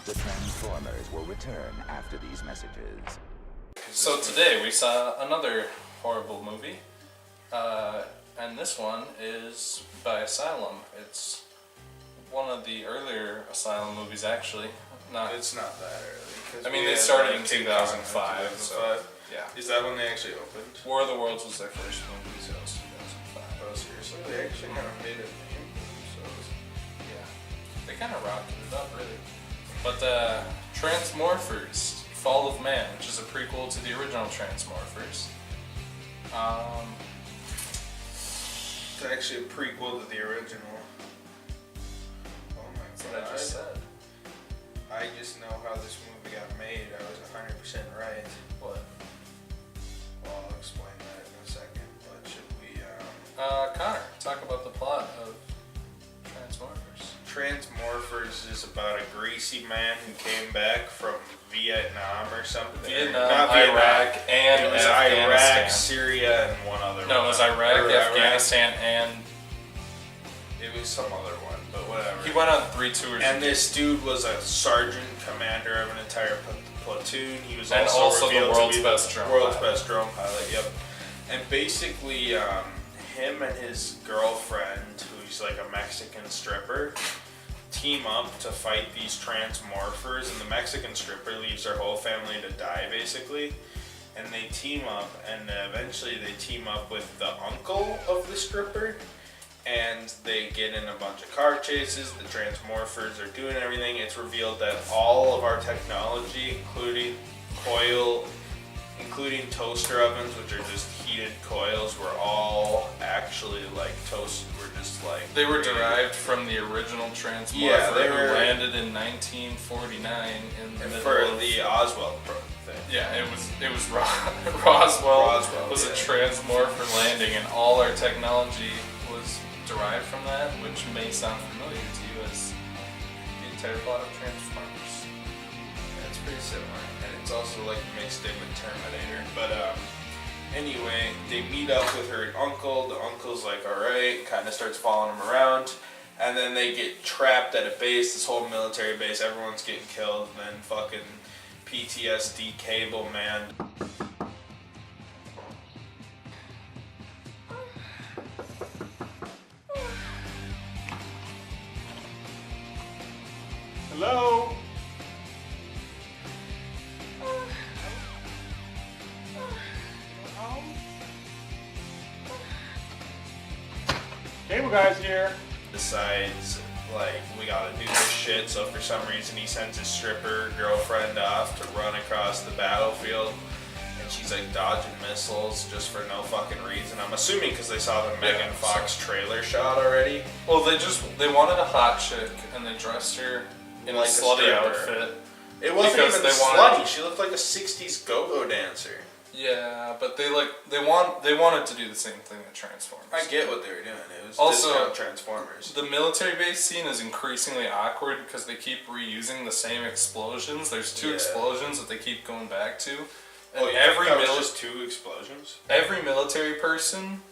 The Transformers will return after these messages. So today we saw another horrible movie, and this one is by Asylum. It's one of the earlier Asylum movies, actually. It's not that early. I mean, they started in 2005, so yeah. Is that when they actually opened? War of the Worlds was their first movie, so it was 2005. Oh, seriously? They actually kind of made it name for themselves. Yeah. They kind of rocketed it up, really. But Transmorphers, Fall of Man, which is a prequel to the original Transmorphers. It's actually a prequel to the original. Oh my That's what I just said. I just know how this movie got made. I was 100% right. What? Well, I'll explain that in a second, but should we, Connor, talk about the plot of Transmorphers. Transmorphers is about a greasy man who came back from Vietnam or something. Vietnam, Not Iraq, and it was Afghanistan. Iraq, Syria, and one other one. No, it was Iraq, Afghanistan, and... It was some other one, but whatever. He went on 3 tours. And this dude was a sergeant commander of an entire platoon. He was and also the world's best drone pilot. Yep. And basically, him and his girlfriend, who's like a Mexican stripper, team up to fight these Transmorphers. And the Mexican stripper leaves her whole family to die, basically. And they team up, and eventually they team up with the uncle of the stripper. And they get in a bunch of car chases. The Transmorphers are doing everything. It's revealed that all of our technology, including toaster ovens, which are just heated coils, were all actually like toast. Were just like they were derived from the original Transmorpher, who landed in 1949 in the middle of the Oswald thing. Yeah, it was Roswell was a Transmorpher landing, and all our technology was derived from that, which may sound familiar to you as the entire plot of Transformers. Yeah, it's pretty similar, and it's also like mixed in with Terminator. But anyway, they meet up with her uncle. The uncle's like, alright, kind of starts following him around, and then they get trapped at a base, this whole military base, everyone's getting killed, and then fucking PTSD Cable Man. Hello? Cable Guy's here. Decides, like, we gotta do this shit, so for some reason he sends his stripper girlfriend off to run across the battlefield. And she's like dodging missiles just for no fucking reason. I'm assuming because they saw the Megan Fox trailer shot already. Well, they wanted a hot chick, and they dressed her in like a slutty outfit. It wasn't even slutty. She looked like a 60s go-go dancer. Yeah, but they wanted to do the same thing that Transformers. I get what they were doing. It was also discount Transformers. The military base scene is increasingly awkward because they keep reusing the same explosions. There's 2 explosions that they keep going back to. And just 2 explosions? Every military person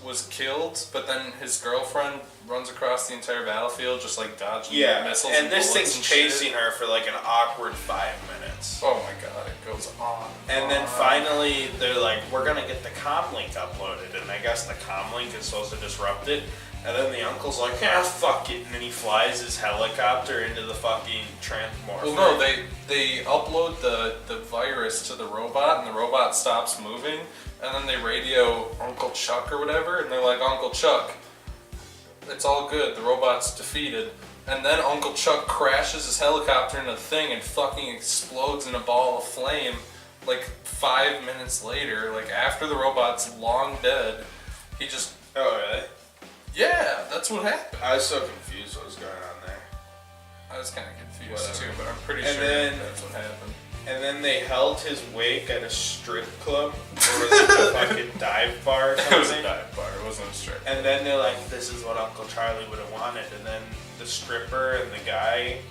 was killed, but then his girlfriend runs across the entire battlefield just like dodging missiles and this thing's chasing her for like an awkward 5 minutes. Oh my god, it goes on. And then finally they're like, we're gonna get the comlink uploaded, and I guess the comlink is supposed to disrupt it. And then the uncle's like, yeah, fuck it, and then he flies his helicopter into the fucking Transmorpher. Well, no, they upload the virus to the robot, and the robot stops moving, and then they radio Uncle Chuck or whatever, and they're like, Uncle Chuck, it's all good, the robot's defeated. And then Uncle Chuck crashes his helicopter into the thing and fucking explodes in a ball of flame like 5 minutes later, like after the robot's long dead. He just... Oh, really? Yeah, that's what happened. I was so confused what was going on there. I was kind of confused too, but I'm pretty sure that's what happened. And then they held his wake at a strip club, or was it a fucking dive bar or something? It was a dive bar, it wasn't a strip club. And then they're like, this is what Uncle Charlie would have wanted. And then the stripper and the guy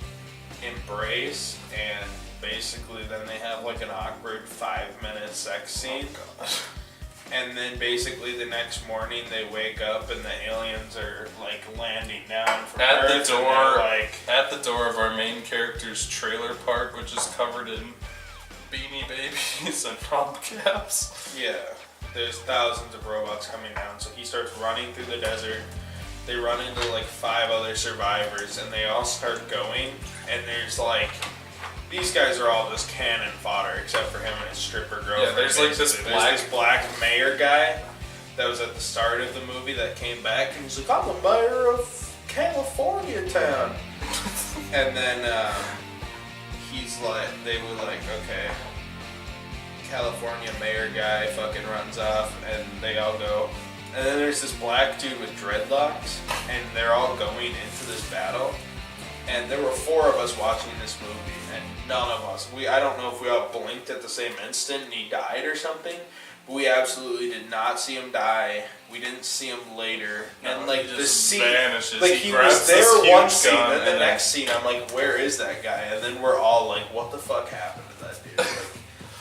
embrace, and basically then they have like an awkward 5-minute sex scene. Oh, God. And then basically the next morning they wake up and the aliens are like landing down from at Earth. the door, Like, at the door of our main character's trailer park, which is covered in Beanie Babies and hubcaps. yeah, there's thousands of robots coming down. So he starts running through the desert. They run into like 5 other survivors and they all start going. And there's like, these guys are all just cannon fodder except for him and his stripper girlfriend. Yeah, there's like this black mayor guy that was at the start of the movie that came back and he's like, I'm the mayor of California town. And then he's like, they were like, okay, California mayor guy fucking runs off and they all go. And then there's this black dude with dreadlocks and they're all going into this battle. And there were 4 of us watching this movie, and none of us, I don't know if we all blinked at the same instant and he died or something, but we absolutely did not see him die. We didn't see him later. No, and like the scene, vanishes. like he was there one scene, and the and next scene I'm like, where is that guy? And then we're all like, what the fuck happened to that dude? Like,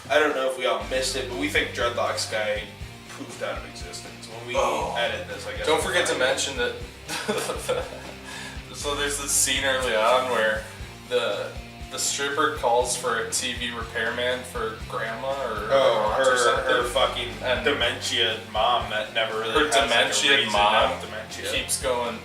I don't know if we all missed it, but we think Dreadlocks guy poofed out of existence. When we edit this, I guess. Don't forget to mention that. So there's this scene early on where the stripper calls for a TV repairman for grandma or aunt or something. Her fucking and dementia mom that never really her has dementia like a reason mom of dementia. keeps going,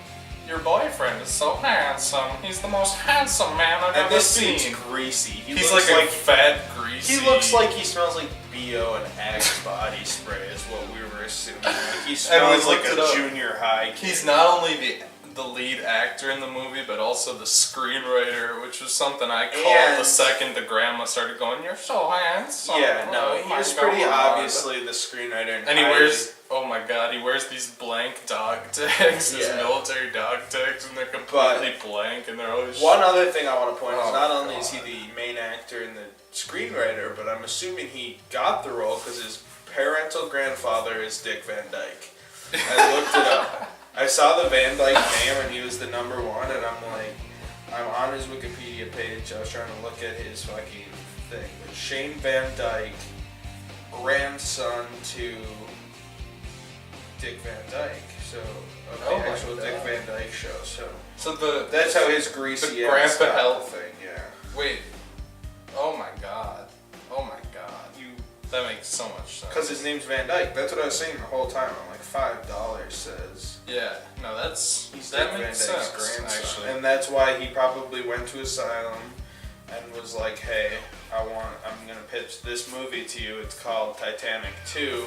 your boyfriend is so handsome. He's the most handsome man I've And ever this seen. dude's greasy. He's like a fat, greasy. He looks like he smells like BO and Axe body spray is what we were assuming. Like he smells like a junior high kid. He's not only the lead actor in the movie, but also the screenwriter, which was something I called the second the grandma started going, you're so handsome. Yeah, no, oh he's pretty obviously the screenwriter. And he wears, oh my god, he wears these blank dog tags, these military dog tags, and they're completely blank, and they're always... One other thing I want to point out is not only is he the main actor and the screenwriter, but I'm assuming he got the role because his parental grandfather is Dick Van Dyke. I looked it up. I saw the Van Dyke name and he was the number 1, and I'm like, I'm on his Wikipedia page. I was trying to look at his fucking thing. But Shane Van Dyke, grandson to Dick Van Dyke. So, of the actual Dick Van Dyke show. So that's how his greasy the grandpa health thing. Yeah. Wait. Oh my god. Oh my god. That makes so much sense. Because his name's Van Dyke. That's what I was saying the whole time. I'm like, $5 says. Yeah. No, that makes sense. Grandson. Actually. And that's why he probably went to Asylum and was like, hey, I'm going to pitch this movie to you. It's called Titanic 2.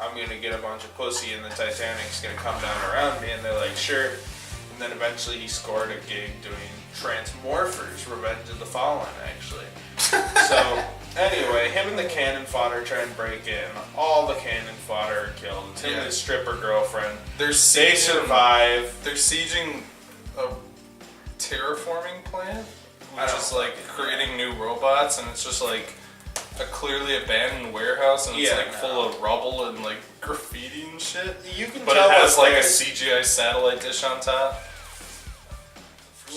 I'm going to get a bunch of pussy and the Titanic's going to come down around me. And they're like, sure. And then eventually he scored a gig doing Transmorphers, Revenge of the Fallen, actually. So... Anyway, him and the cannon fodder try and break in. All the cannon fodder are killed. It's him and his stripper girlfriend. They survive. They're sieging a terraforming plant, which is like creating new robots, and it's just like a clearly abandoned warehouse, and it's like full of rubble and like graffiti and shit. You can but tell it has like a CGI satellite dish on top.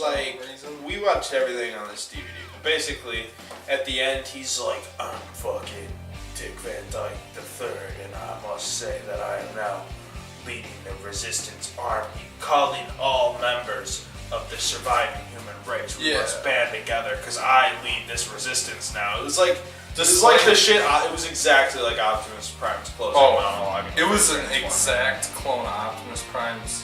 Like, we watched everything on this DVD. But basically, at the end, he's like, I'm fucking Dick Van Dyke III, and I must say that I am now leading the Resistance Army, calling all members of the surviving human race. We must band together, because I lead this resistance now. It was like, the shit, it was exactly like Optimus Prime's closing monologue. It was an exact clone of Optimus Prime's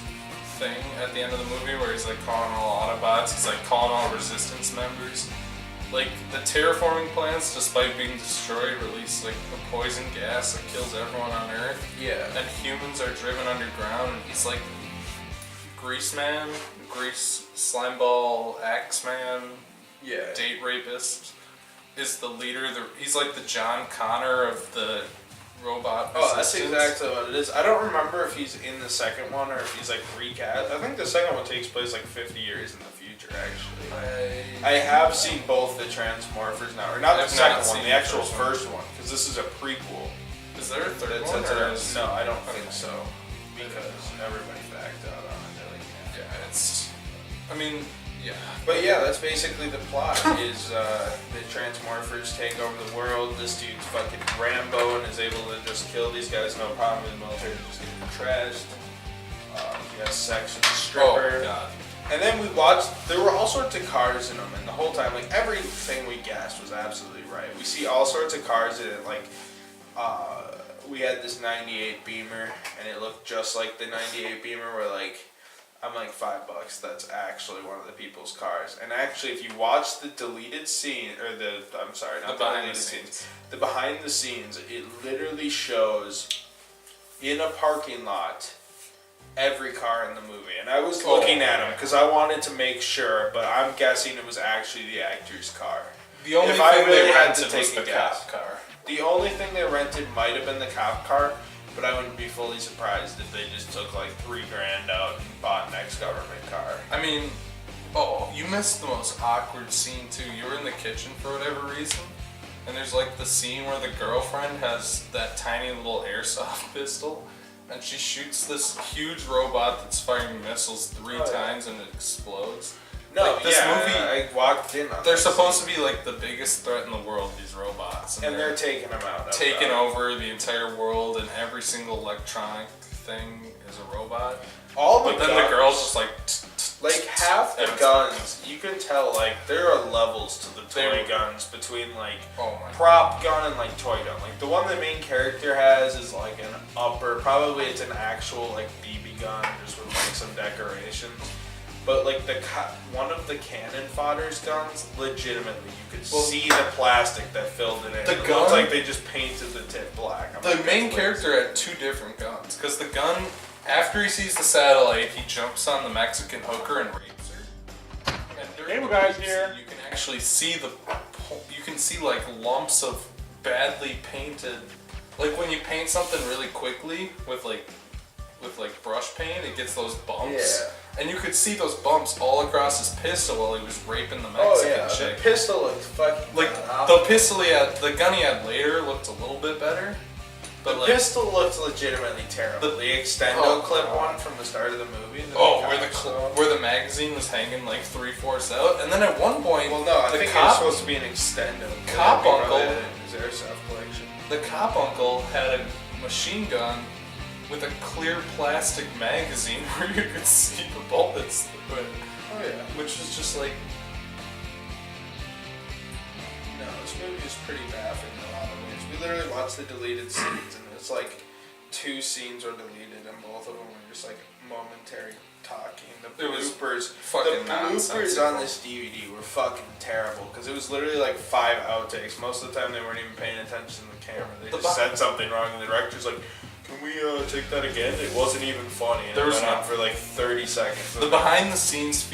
thing at the end of the movie where he's like calling all Autobots, he's like calling all Resistance members. Like the terraforming plants, despite being destroyed, release like a poison gas that kills everyone on Earth. Yeah. And humans are driven underground, and he's like Grease Man, Grease Slimeball, Axeman, date rapist, is the leader. He's like the John Connor of the robot resistance. That's exactly what it is. I don't remember if he's in the second one or if he's like recast. I think the second one takes place like 50 years in the future, actually. I have seen both the Transmorphers now, or not the second one, the actual first one, because this is a prequel. Is there a third one? No, I don't think so, because everybody backed out on it. Yeah, it's. I mean, Yeah. But yeah, that's basically the plot. Is the Transmorphers take over the world. This dude's fucking Rambo and is able to just kill these guys, no problem. The military just getting trashed. He has sex with a stripper. Oh god. And then we watched. There were all sorts of cars in them, and the whole time, like everything we guessed was absolutely right. We see all sorts of cars in it, like. We had this 98 Beamer, and it looked just like the 98 Beamer where, like, I'm like, $5, that's actually one of the people's cars. And actually, if you watch the deleted scene, or I'm sorry, not the deleted scenes, the behind the scenes, it literally shows, in a parking lot, every car in the movie. And I was looking at them, because I wanted to make sure, but I'm guessing it was actually the actor's car. The only thing they rented was the cop car. The only thing they rented might have been the cop car, but I wouldn't be fully surprised if they just took like $3,000 out and bought an ex-government car. I mean, you missed the most awkward scene too. You were in the kitchen for whatever reason, and there's like the scene where the girlfriend has that tiny little airsoft pistol, and she shoots this huge robot that's firing missiles three times and it explodes. No, like, this movie, I walked in on they're supposed to be like the biggest threat in the world, these robots. And they're taking them out. Taking over the entire world, and every single electronic thing is a robot. But then the girl's just like... Like, half the guns, you can tell, like, there are levels to the toy guns between, like, prop gun and, like, toy gun. Like, the one the main character has is, like, an upper, probably it's an actual, like, BB gun, just with, like, some decorations. But like one of the cannon fodder's guns, legitimately, you could see the plastic that filled it in. It looked like they just painted the tip black. The main character had two different guns, because the gun, after he sees the satellite, he jumps on the Mexican hooker and rapes her. And during here, you can actually see like lumps of badly painted, like when you paint something really quickly with like brush paint, it gets those bumps. Yeah. And you could see those bumps all across his pistol while he was raping the Mexican chick. The pistol looked fucking the pistol the gun he had later looked a little bit better. But the pistol looked legitimately terrible. The extendo clip one from the start of the movie. Where the magazine was hanging like 3/4 out, and then at one point, I think it was supposed to be an extendo. Cop uncle, his airsoft collection. The cop uncle had a machine gun with a clear plastic magazine where you could see the bullets through it. Oh yeah. Which was just like... No, this movie is pretty baffling in a lot of ways. We literally watched the deleted scenes, and it's like 2 scenes were deleted, and both of them were just like momentary talking. The bloopers on this DVD were fucking terrible, because it was literally like 5 outtakes. Most of the time they weren't even paying attention to the camera. They just said something wrong, and the director's like, can we take that again? It wasn't even funny. And it went on for like 30 seconds. The behind the scenes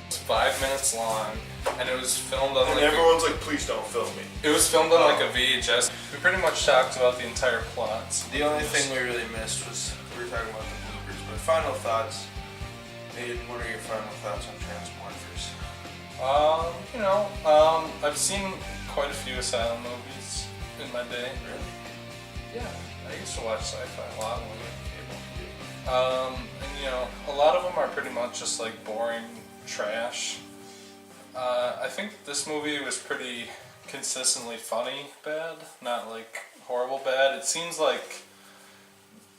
was 5 minutes long, and it was filmed on everyone's like, please don't film me. It was filmed on like a VHS. We pretty much talked about the entire plots. The only thing we really missed was, we were talking about the bloopers, but final thoughts. Aiden, what are your final thoughts on Transmorphers? I've seen quite a few Asylum movies in my day. Really? Yeah. I used to watch sci-fi a lot when we were cable. And a lot of them are pretty much just like boring trash. I think this movie was pretty consistently funny bad, not like horrible bad. It seems like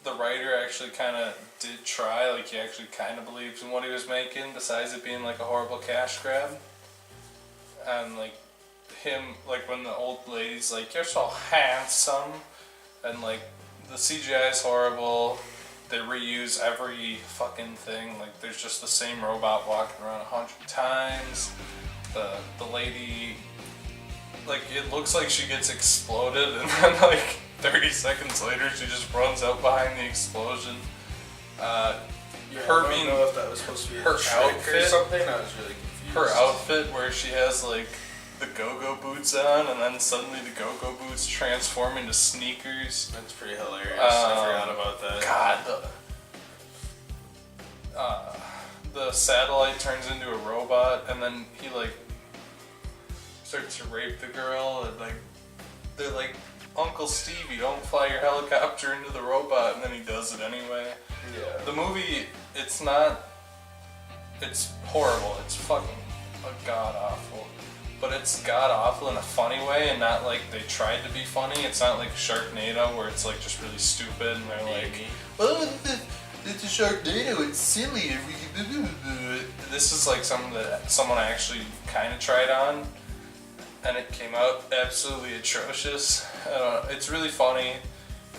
the writer actually kind of did try, like he actually kind of believed in what he was making, besides it being like a horrible cash grab. And like him, like when the old lady's like, "You're so handsome," and like the CGI is horrible. They reuse every fucking thing. Like there's just the same robot walking around 100 times. The lady, like it looks like she gets exploded, and then like 30 seconds later she just runs out behind the explosion. I don't know if that was supposed to be her outfit or something. I was really confused. Her outfit, where she has like the go-go boots on, and then suddenly the go-go boots transform into sneakers. That's pretty hilarious. I forgot about that. God, the satellite turns into a robot, and then he like starts to rape the girl, and like they're like, "Uncle Steve, you don't fly your helicopter into the robot," and then he does it anyway. Yeah. The movie, it's horrible. It's fucking it's god awful in a funny way, and not like they tried to be funny. It's not like Sharknado where it's like just really stupid and they're like, oh, it's a Sharknado, it's silly. This is like something that someone actually kind of tried on, and it came out absolutely atrocious. It's really funny.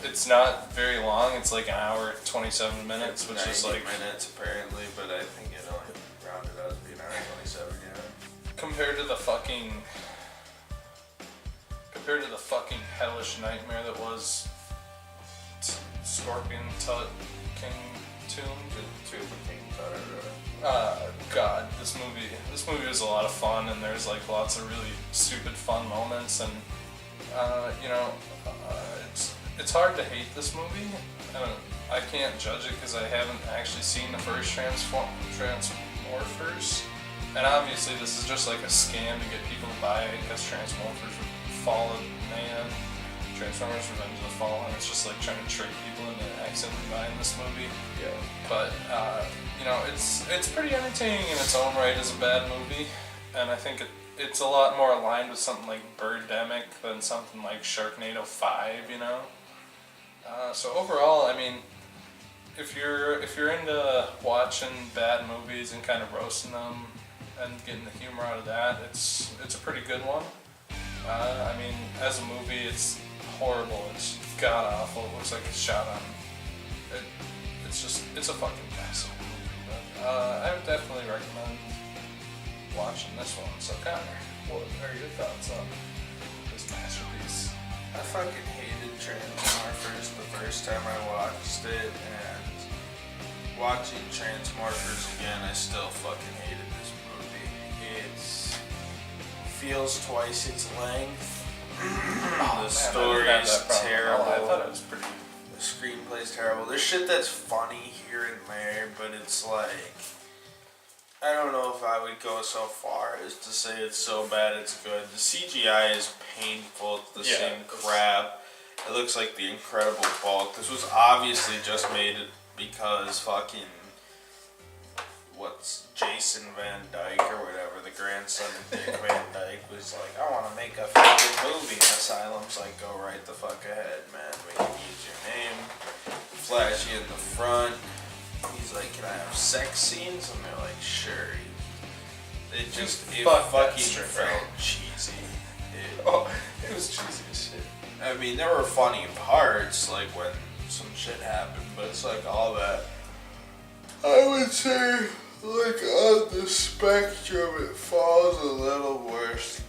It's not very long. It's like an hour, 27 minutes, which is like minutes apparently, but I think it only rounded out to be an hour 27. Yeah. Compared to the fucking hellish nightmare that was Scorpion King Tomb. Tomb of King Tut. God, this movie was a lot of fun, and there's like lots of really stupid fun moments, and it's hard to hate this movie. I can't judge it because I haven't actually seen the first Transmorphers, and obviously this is just like a scam to get people to buy it because Transmorphers Fallen Man, Transformers Revenge of the Fallen. It's just like trying to trick people into accidentally buying this movie. Yeah. But it's pretty entertaining in its own right as a bad movie, and I think it's a lot more aligned with something like Birdemic than something like Sharknado 5. So overall, I mean, if you're into watching bad movies and kind of roasting them and getting the humor out of that, it's a pretty good one. I mean, as a movie, it's horrible. It's god awful. It looks like it's shot on. It's a fucking mess of a movie. But I would definitely recommend watching this one. So Connor, what are your thoughts on this masterpiece? I fucking hated Transmorphers the first time I watched it, and watching Transmorphers again, I still fucking hated this movie. It feels twice its length. The story's terrible. I thought it was pretty. The screenplay's terrible. There's shit that's funny here and there, but it's like, I don't know if I would go so far as to say it's so bad it's good. The CGI is painful. It's the same crap. It looks like the Incredible Bulk. This was obviously just made because fucking Jason Van Dyke or whatever, the grandson of Dick Van Dyke, was like, I want to make a fucking movie. And Asylum's like, go right the fuck ahead, man. We can use your name. Flash you in the front. He's like, can I have sex scenes? And they're like, sure. It fucking felt cheesy. It was cheesy as shit. I mean, there were funny parts, like when some shit happened, but it's like all that. I would say, like, on the spectrum, it falls a little worse.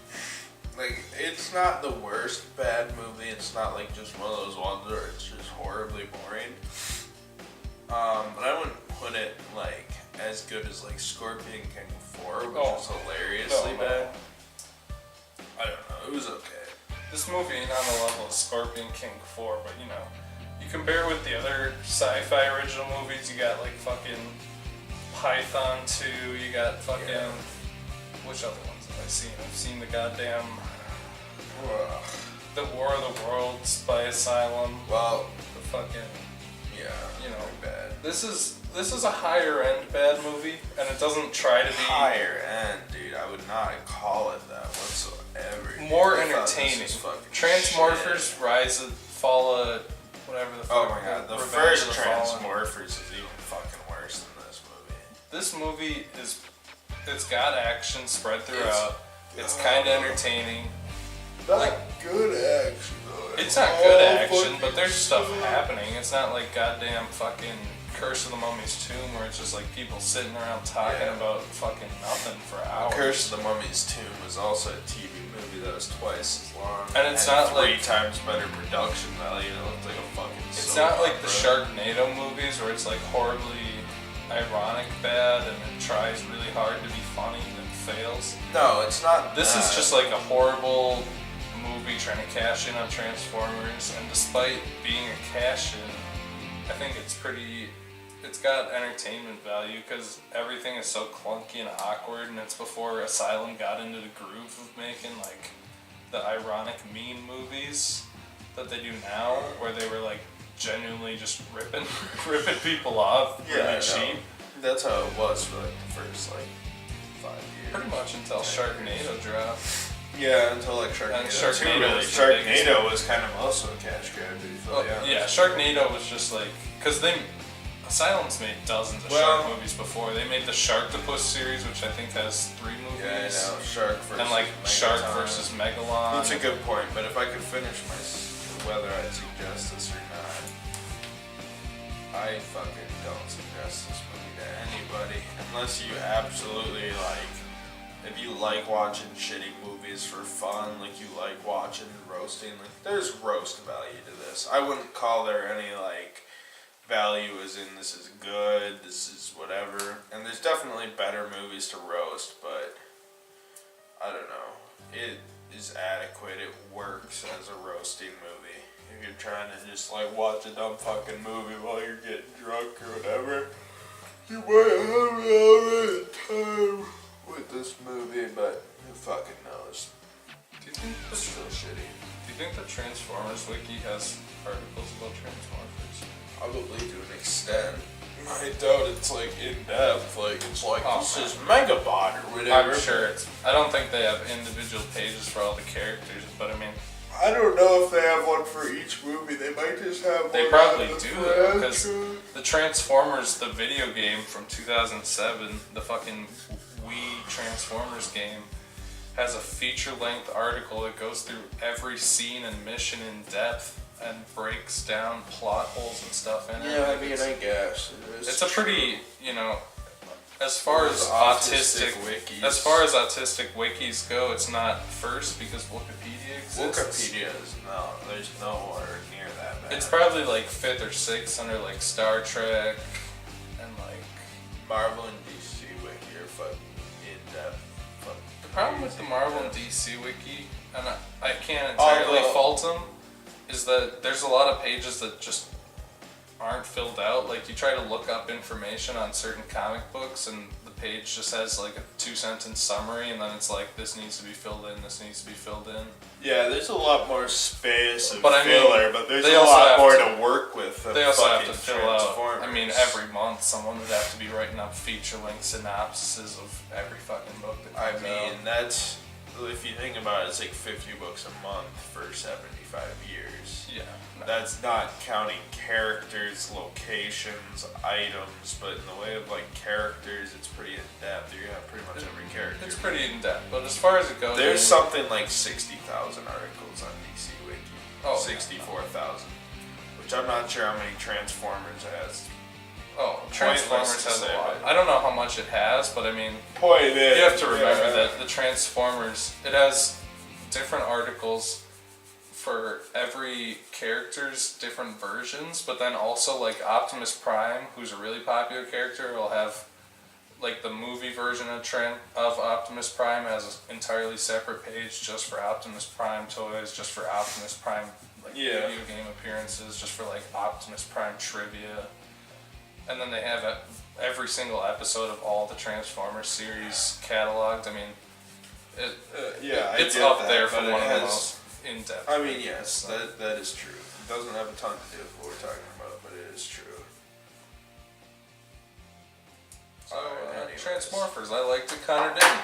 Like, it's not the worst bad movie. It's not like just one of those ones where it's just horribly boring. But I wouldn't put it like as good as like Scorpion King 4, which was hilariously bad. I don't know. It was okay. This movie ain't on the level of Scorpion King 4, but you compare with the other sci-fi original movies. You got like fucking Python 2. You got fucking which other ones have I seen? I've seen the goddamn the War of the Worlds by Asylum. Well, the fucking bad. This is a higher end bad movie, and it doesn't try to be higher end, dude. I would not call it that whatsoever. More entertaining. Transmorphers, Fall of whatever the fuck. Oh my god, the first Transmorphers is even fucking worse than this movie. This movie it's got action spread throughout. It's kind of entertaining. Not good action. It's not good action, but there's stuff happening. It's not like goddamn fucking Curse of the Mummy's Tomb where it's just like people sitting around talking about fucking nothing for hours. Curse of the Mummy's Tomb was also a TV movie that was twice as long. And it's not three like times better production value. It looked like a fucking It's not like the Sharknado movies where it's like horribly ironic bad and it tries really hard to be funny and then fails. No, it's not. This is just like a horrible movie trying to cash in on Transformers, and despite being a cash-in, I think it's got entertainment value because everything is so clunky and awkward, and it's before Asylum got into the groove of making like the ironic mean movies that they do now, where they were like genuinely just ripping people off really cheap. That's how it was for like the first like 5 years. Pretty much until Sharknado dropped. Yeah, until like Sharknado. And Sharknado really. was the biggest Sharknado was kind of also a cash grab. Yeah, Sharknado was just like because Asylum's made dozens of shark movies before. They made the Sharktopus series, which I think has 3 movies. Yeah, I know. Shark versus and like Megalon. Shark versus Megalon. That's a good point. But if I could finish whether I'd suggest this or not, I fucking don't suggest this movie to anybody unless you absolutely like. If you like watching shitty movies for fun, like you like watching roasting, like there's roast value to this. I wouldn't call there any like value as in this is good, this is whatever. And there's definitely better movies to roast, but I don't know. It is adequate. It works as a roasting movie. If you're trying to just like watch a dumb fucking movie while you're getting drunk or whatever, you might have a alright time with this movie, but who fucking knows? Do you think It's still shitty. Do you think the Transformers wiki has articles about Transmorphers? Probably to an extent. I doubt it's like in depth, like it's like this is man. Megabot or whatever. I'm sure I don't think they have individual pages for all the characters, but I mean. I don't know if they have one for each movie. They might just have They one. probably do, because the Transformers, the video game from 2007, the fucking Wii Transformers game, has a feature-length article that goes through every scene and mission in depth and breaks down plot holes and stuff in it. Yeah, I mean, I guess it's a pretty, as far as autistic wikis go, it's not first because Wikipedia exists. Wikipedia is there's nowhere near that bad. It's probably like 5th or 6th under like Star Trek and like Marvel and DC wiki are fucking in depth. The problem with the Marvel and DC wiki, and I can't entirely fault them, is that there's a lot of pages that just aren't filled out. Like you try to look up information on certain comic books and the page just has like a 2-sentence summary and then it's like this needs to be filled in, this needs to be filled in. Yeah, there's a lot more space and but filler, but there's a lot more to work with. They also have to fill out. I mean, every month someone would have to be writing up feature-length synopsises of every fucking book that comes out. That's, if you think about it, it's like 50 books a month for 75 years. Yeah. That's not counting characters, locations, items, but in the way of like characters, it's pretty in depth. You have pretty much every character. It's pretty in depth, but as far as it goes, there's something like 60,000 articles on DC Wiki. Oh, 64,000, which I'm not sure how many Transformers it has. Oh, Transformers has a lot. I don't know how much it has, but I mean, you have to remember that the Transformers, it has different articles for every character's different versions, but then also like Optimus Prime, who's a really popular character, will have like the movie version of Optimus Prime has an entirely separate page just for Optimus Prime toys, just for Optimus Prime video game appearances, just for like Optimus Prime trivia. And then they have every single episode of all the Transformers series cataloged. I mean, it's up there for one of the most in-depth. I mean, yes, that is true. It doesn't have a ton to do with what we're talking about, but it is true. So, Transmorphers, I liked it, Connor didn't.